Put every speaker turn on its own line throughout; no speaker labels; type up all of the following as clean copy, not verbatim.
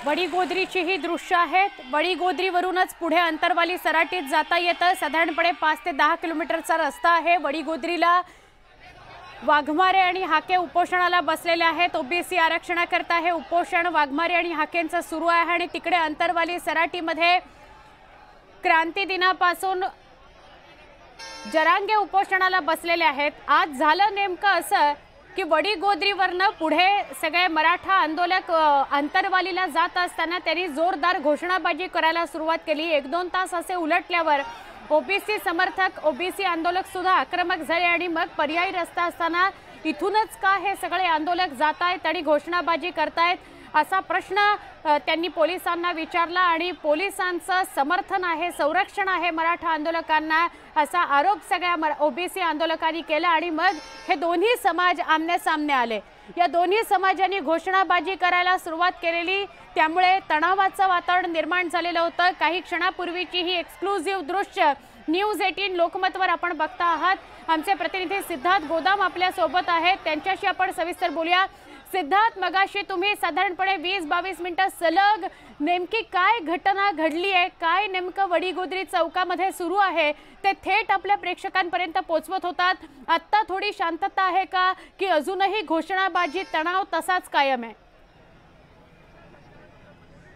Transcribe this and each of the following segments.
वडीगोद्रीची ही दृश्य आहेत। वडीगोद्रीवरूनच पुढे अंतरवाली सराटीत जाता येतं। साधारणपणे 5 ते 10 किलोमीटरचा रस्ता आहे। वडीगोद्रीला वाघमारे आणि हाके उपोषणाला बसलेले आहेत। ओबीसी आरक्षणाकरता हे उपोषण वाघमारे आणि हाकेंचं सुरू आहे आणि तिकडे अंतरवाली सराटीमध्ये क्रांती दिनापासून जरांगे उपोषणाला बसलेले आहेत। आज झालं नेमकं असं की वडीगोद्रीवरनं पुढे सगळे मराठा आंदोलक अंतरवालीला जात असताना त्यांनी जोरदार घोषणाबाजी करायला सुरुवात केली। 1-2 तास असे उलटल्यावर ओबीसी समर्थक ओबीसी आंदोलक सुद्धा आक्रमक झाले आणि मग पर्यायी रस्ता असताना इथूनच का हे सगळे आंदोलक जात आहेत आणि घोषणाबाजी करतायत असा प्रश्न त्यांनी पोलिसांना विचारला आणि पोलिसांचं समर्थन आहे, संरक्षण आहे मराठा आंदोलकांना असा आरोप सगळ्या ओबीसी आंदोलकांनी केला आणि मग हे दोन्ही समाज आमने सामने आले। या दोन्ही समाजांनी घोषणाबाजी करायला सुरुवात केलेली, त्यामुळे तणावाचं वातावरण निर्माण झालेलं होतं। काही क्षणापूर्वीची ही एक्सक्लुझिव्ह दृश्य न्यूज 18 लोकमतवर आपण बघता आहात। आमचे प्रतिनिधी सिद्धार्थ गोदाम आपल्या सोबत आहेत, त्यांच्याशी आपण सविस्तर बोलूया। सिद्धार्थ, मगाशी तुम्ही साधारणपणे 20-22 मिनिटं सलग नेमकी काय घटना घडली आहे, काय नेमकं वडीगोद्री चौकामध्ये सुरू आहे ते थेट आपल्या प्रेक्षकांपर्यंत पोहोचवत होतात। आता थोडी शांतता आहे का की अजूनही घोषणाबाजी तणाव तसाच कायम आहे?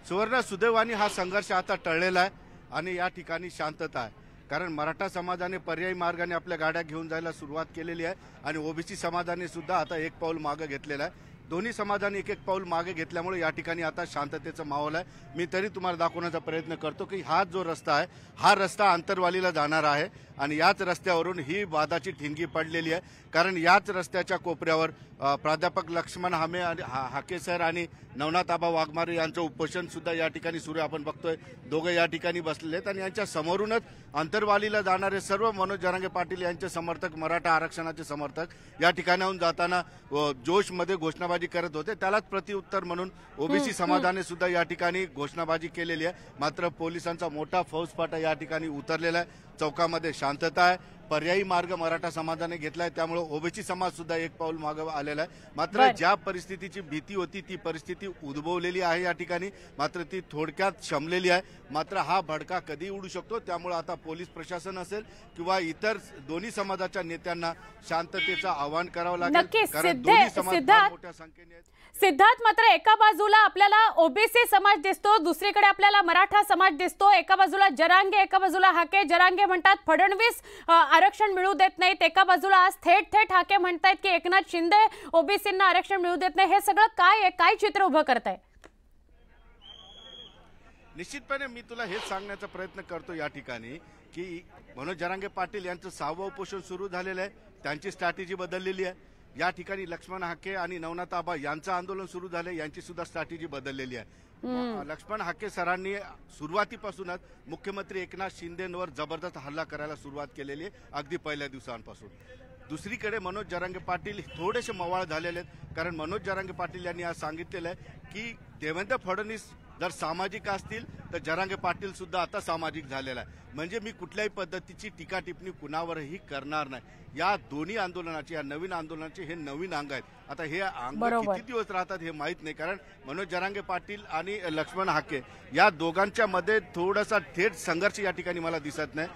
सुवर्ण, सुदैवाने हा संघर्ष आता टळलेला आहे आणि या ठिकाणी शांतता आहे, कारण मराठा समाजाने पर्यायी मार्गाने आपल्या गाड्या घेऊन जायला सुरुवात केलेली आहे आणि ओबीसी समाजाने सुद्धा आता एक पाऊल मागे घेतलेलं आहे। दोन्ही समाजाने एक पाऊल मागे घेतल्यामुळे या ठिकाणी आता शांततेचा माहोल आहे। मी तरी तुम्हाला दाखवण्याचा प्रयत्न करतो की हा जो रस्ता आहे हा रस्ता अंतरवालीला जाणार आहे आणि याच रस्त्यावरून ही वादाची ठिणगी पडलेली आहे, कारण याच रस्त्याच्या कोपऱ्यावर प्राध्यापक लक्ष्मण हाके सर आणि नवनाथ आबा वाघमारे यांचं उपोषण सुद्धा या ठिकाणी सुरू आपण बघतोय। दोघे या ठिकाणी बसलेले आहेत आणि यांच्या समोरूनच अंतरवालीला जाणारे सर्व मनोज जरांगे पाटील यांचे समर्थक, मराठा आरक्षणाचे समर्थक या ठिकाणाहून जाताना जोशमध्ये घोषणाबाजी करत होते। त्यालाच प्रत्युत्तर म्हणून ओबीसी समाजाने सुद्धा या ठिकाणी घोषणाबाजी केलेली आहे। मात्र पोलिसांचा मोठा फौजफाटा या ठिकाणी उतरलेला आहे। चौकामध्ये शांतता आहे, पर्यायी मार्ग मराठा समाजाने घेतलाय, त्यामुळे ओबीसी समाज सुद्धा एक पाऊल मागे आलेला आहे। मात्र ज्या परिस्थितीची भीती होती ती परिस्थिती उद्भवलेली आहे या ठिकाणी, मात्र ती थोडक्यात शमलेली आहे। मात्र हा भडका कधी उडू शकतो, त्यामुळे आता पोलीस प्रशासन असेल किंवा इतर दोन्ही समाजाच्या नेत्यांना शांततेचं आवाहन करावं लागेल, कारण दोन्ही समाज मोठ्या संख्येने आहेत।
सिद्धार्थ, मात्र एका बाजूला आपल्याला ओबीसी समाज दिसतो, दुसरीकडे आपल्याला मराठा समाज दिसतो। एका बाजूला जरांगे, एका बाजूला हाके। जरांगे म्हणतात फडणवीस आरक्षण मिळू देत नाहीत, एका बाजूला आज थेट हाके म्हणतायत की एकनाथ शिंदे ओबीसींना आरक्षण मिळू देत नाही। हे सगळं काय आहे, काय चित्र उभं करताय?
निश्चितपणे मी तुला हेच सांगण्याचा प्रयत्न करतो या ठिकाणी की मनोज जरांगे पाटील यांचं 6वं उपोषण सुरू झालेलं आहे, त्यांची स्ट्रॅटेजी बदललेली आहे। या ठिकाणी लक्ष्मण हाके आणि नवनाथ आबा यांचं आंदोलन सुरू झाले, यांची सुद्धा स्ट्रॅटेजी बदललेली आहे। लक्ष्मण हाके सरांनी सुरुवातीपासूनच मुख्यमंत्री एकनाथ शिंदेंवर जबरदस्त हल्ला करायला सुरुवात केलेली आहे, अगदी पहिल्या दिवसांपासून। दुसरीकडे मनोज जरांगे पाटील थोडेसे मवाळ झालेले आहेत, कारण मनोज जरांगे पाटील यांनी आज सांगितलेलं आहे की देवेंद्र फडणवीस जर सामाजिक असतील तर जरांगे पाटील सुद्धा आता सामाजिक झालेला आहे, म्हणजे मी कुठल्याही पद्धतीची टीका टिप्पणी कुणावरही करणार नाही। या दोन्ही आंदोलनाचे, या नवीन आंदोलनाचे हे नवीन अंग आहेत। आता हे अंग किती दिवस राहतात हे माहित नाही, कारण मनोज जरांगे पाटील आणि लक्ष्मण हाके या दोघांच्या मध्ये थोडासा थेट संघर्ष या ठिकाणी मला दिसत नाही।